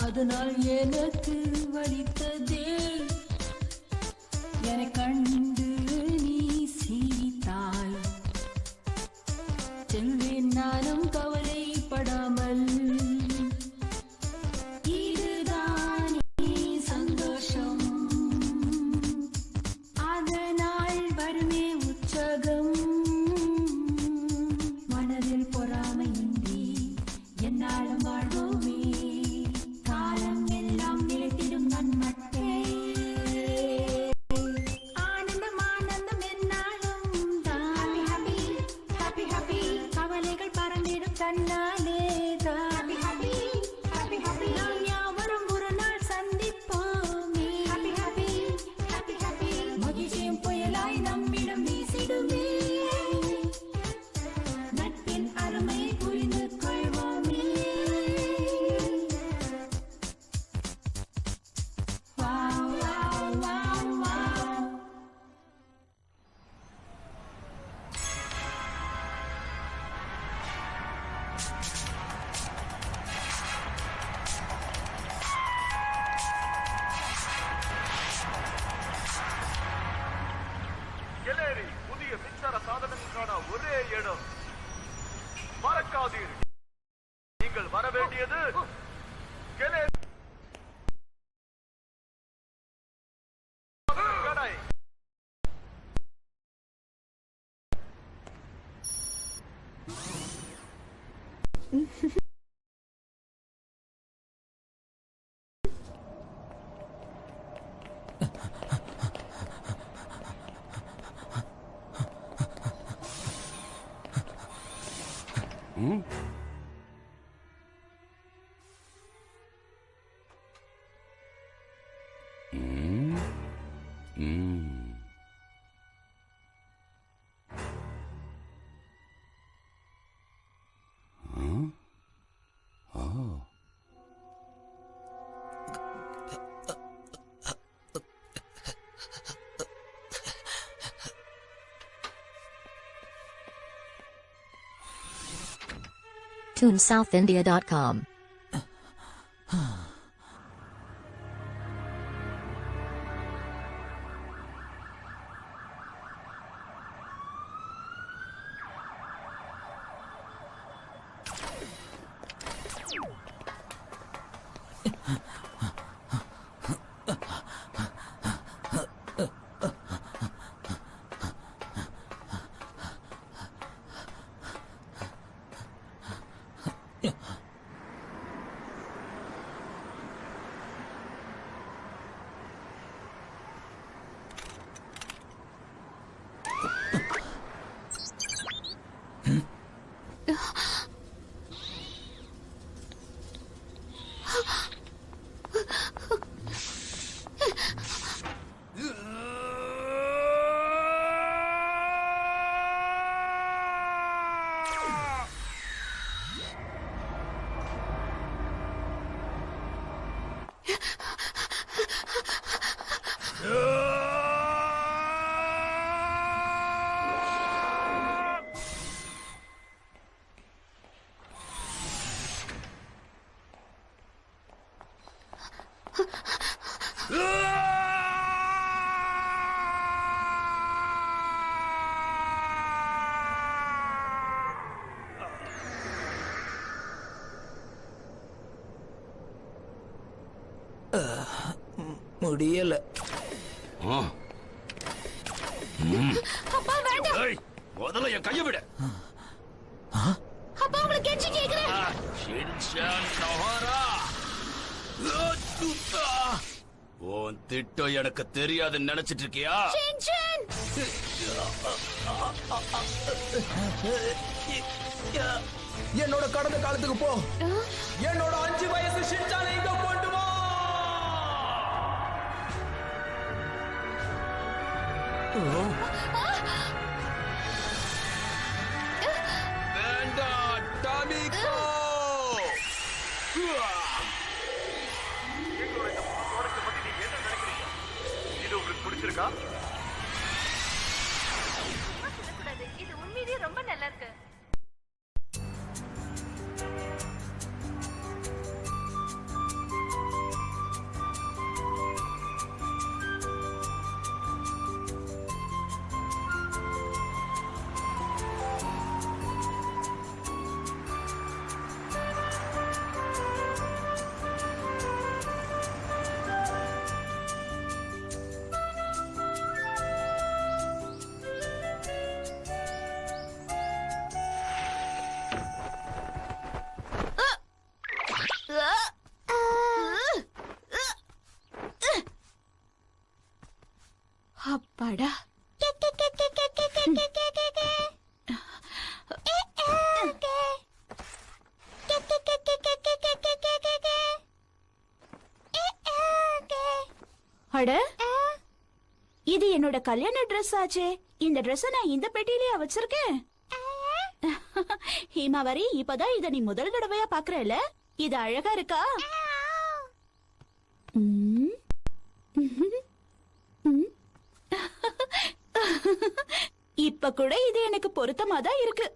அதனால் எனக்கு வலித்ததே என கண்டு நீ சிரித்தாய் செல்வேன் நானும் கவலைப்படாமல் இதுதான் சந்தோஷம் அதனால் வருமே உற்சாகம் மனதில் பொறாமையின்றி என்னாலும் வாழ்வோமே புதிய மின்சார சாதனங்களுக்கான ஒரே இடம் மறக்காதீர்கள். நீங்கள் வர வேண்டியது கெலேரி கடை. TuneSouthIndia.com. முடியல. அப்பா வேண்டாம். ஏய், முதல்ல என் கையை விடு. அப்பா உங்களுக்கு கெஞ்சி கேக்குறேன். ஷின்சான் நோஹரா. உன் திட்டம் எனக்கு தெரியாதுன்னு நினைச்சிட்டு இருக்கியா? ஷின்சான். என்னோட கடந்த காலத்துக்கு போ. என்னோட 5 வயசு ஷின்சானை இங்க கொண்டு வேண்டாம் டாமிகோ. எங்களோட இந்த புது ப்ராடக்ட்டை பத்தி நீங்க என்ன நினைக்கிறீங்க? இது உங்களுக்கு பிடிச்சிருக்கா? இது உண்மையிலேயே ரொம்ப நல்லா இருக்கு. அப்பாடா. அட, இது என்னோட கல்யாண ட்ரெஸ் ஆச்சே. இந்த ட்ரெஸ் நான் இந்த பெட்டியிலேயே வச்சிருக்கேன். ஹீமாவரி, இப்பதான் இத நீ முதல் தடவையா பாக்குறல. இது அழகா இருக்கா? ம். இப்ப கூட இது எனக்கு பொருத்தமா தான் இருக்கு.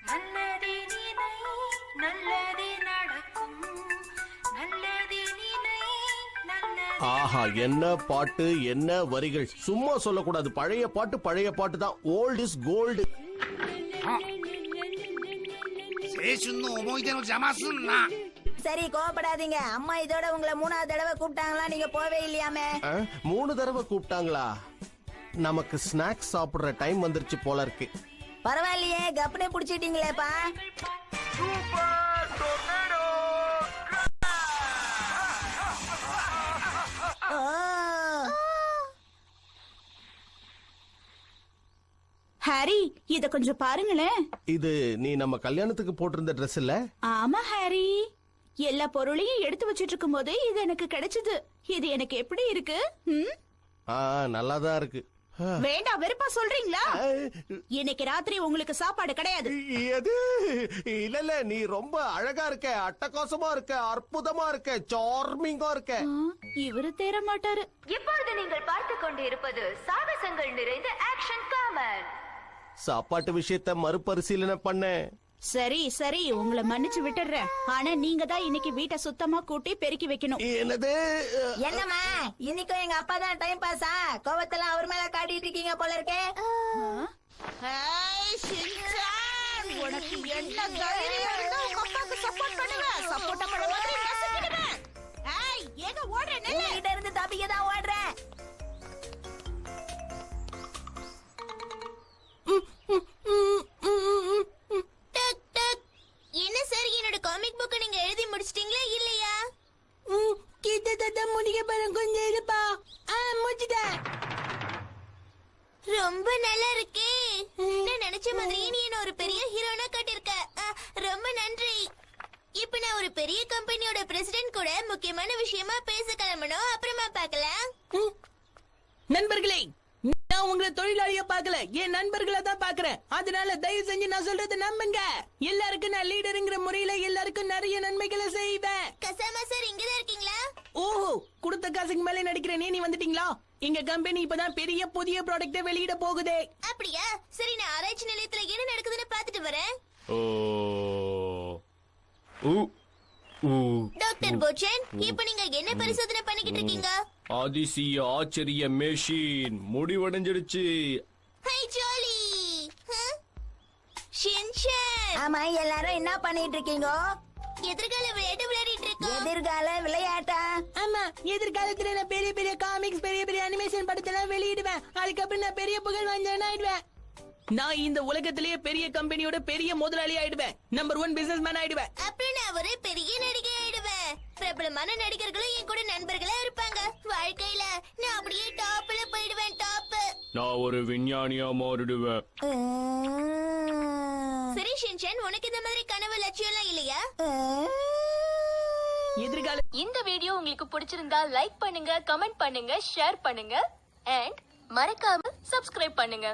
நல்லதே நினை, நல்லதே நடக்கும். நல்லதே நினை, நல்லதே. ஆஹா, என்ன பாட்டு, என்ன வரிகள். சும்மா சொல்லக்கூடாது. பழைய பாட்டு தான். Old is gold. 青春の思い出の邪魔すんな。 சரி, கோவப்படாதீங்க. அம்மா இதோட உங்களை 3வது தடவை கூப்பிட்டாங்களா? நீங்க போவே இல்லையாமே. 3 தடவை கூப்பிட்டாங்களா? நமக்கு ஸ்நாக்ஸ் சாப்பிடுற டைம் வந்துருச்சு போல இருக்கு. பரவாயில்லையே, கப்புனே புடிச்சிட்டீங்களேப்பா. Super tornado! ஓ. ஹாரி, இத கொஞ்சம் பாருங்களேன். இது நீ நம்ம கல்யாணத்துக்கு போட்டிருந்த ட்ரெஸ் இல்ல? ஆமா ஹாரி, எல்லா பொருளையும் எடுத்து வச்சிட்டு இருக்கும் போது இது எனக்கு கிடைச்சது. இது எனக்கு எப்படி இருக்கு? நல்லாதான் இருக்கு. வேண்டாம், வெறுப்பா சொல்றீங்களா? இன்னைக்கு ராத்திரி உங்களுக்கு சாப்பாடு கிடையாது. எது? இல்ல, நீ ரொம்ப அழகா இருக்க, அட்டகாசமா இருக்க, அற்புதமா இருக்க, சார்மிங்கா இருக்க. இவரு தேர மாட்டாரு. இப்பொழுது நீங்கள் பார்த்துக் கொண்டு இருப்பது சாகசங்கள் நிறைந்த ஆக்ஷன் காமெடி. சாப்பாட்டு விஷயத்த மறுபரிசீலனை பண்ண. சரி சரி, உங்களை மன்னிச்சு விட்டுறேன். ஆனா நீங்க தான் இன்னைக்கு வீட்டை சுத்தமா கூட்டி பெருக்கி வைக்கணும். என்னது? என்னம்மா, இன்னைக்கும் எங்க அப்பா தான் டைம் பாஸா? கோவத்துல அவர் மேல காட்டிட்டு இருக்கீங்க போல இருக்கே. உனக்கு என்ன தைரியம் இருந்தா உங்க அப்பாக்கு சப்போர்ட் பண்ணுவேன். சப்போர்ட் பண்ண மாதிரி நசுக்கிடுவேன். ஏய், எங்க ஓடுற? நெல்லு. உங்ககிட்ட இருந்து தப்பிக்க தான் ஓடுறேன். என்ன சார், என்னோட காமிக் புக் நீங்க எழுதி முடிச்சிட்டீங்களா இல்லையா? கிட்டத்தட்ட முடிக்க போறேன், கொஞ்சம் இருப்பா. முடிச்சிட்டேன். ரொம்ப நல்லா இருக்கே. நான் நினைச்ச மாதிரி நீ என்ன ஒரு பெரிய ஹீரோனா காட்டியிருக்க. ரொம்ப நன்றி. இப்ப நான் ஒரு பெரிய கம்பெனியோட பிரசிடென்ட் கூட முக்கியமான விஷயமா பேச கிளம்பணும். அப்புறமா பார்க்கலாம். நண்பர்களே, நான் உங்களை தொழிலாளியா பார்க்கல, என் நண்பர்களை தான் பாக்குறேன். அதனால தயவு செஞ்சு நான் சொல்றது நம்புங்க. எல்லாருக்கும் நான் லீடருங்கிற முறையில எல்லாருக்கும் நிறைய நன்மைகளை செய்வேன். கசாமா சார், இங்கதான் இருக்கீங்களா? ஓஹோ, கொடுத்த காசுக்கு மேலே நடிக்கிற நீ வந்துட்டீங்களா? எங்க கம்பெனி இப்பதான் பெரிய புதிய ப்ராடக்ட வெளியிட போகுது. அப்படியா? சரி, நான் ஆராய்ச்சி நிலையத்துல என்ன நடக்குதுன்னு பாத்துட்டு வரேன். டாக்டர் போச்சன், இப்ப நீங்க என்ன பரிசோதனை பண்ணிக்கிட்டு இருக்கீங்க? அதிசய ஆச்சரிய மெஷின் முடிவடைஞ்சிடுச்சு. ஹை ஜாலி. ஷின்சான், ஆமா, எல்லாரும் என்ன பண்ணிட்டு இருக்கீங்க? எதிர்கால விளையாட்டு விளையாடிட்டு இருக்கோம். எதிர்கால விளையாட்டா? ஆமா, எதிர்காலத்துல நான் பெரிய பெரிய காமிக்ஸ், பெரிய பெரிய அனிமேஷன் படத்தெல்லாம் வெளியிடுவேன். அதுக்கப்புறம் நான் பெரிய புகழ் வாஞ்சவன் ஆயிடுவேன். நான் இந்த உலகத்திலேயே பெரிய கம்பெனியோட பெரிய முதலாளி ஆயிடுவேன். நம்பர் 1 பிசினஸ் மேன் ஆயிடுவேன். அப்புறம் நான் ஒரு பெரிய நடிகை ஆயிடுவேன். பிரபலமான நடிகர்களும் என் கூட நண்பர்களா இருப்பாங்க. வாழ்க்கையில நான் அப்படியே டாப்ல போயிடுவேன். டாப். நான் நான் ஒரு விஞ்ஞானியா மாறிடுவேன். சரி ஷின்சான், உனக்கு இந்த மாதிரி கனவு லட்சியம் எல்லாம் இல்லையா? எதிர்கால இந்த வீடியோ உங்களுக்கு பிடிச்சிருந்தா லைக் பண்ணுங்க, கமெண்ட் பண்ணுங்க, ஷேர் பண்ணுங்க அண்ட் மறக்காம சப்ஸ்கிரைப் பண்ணுங்க.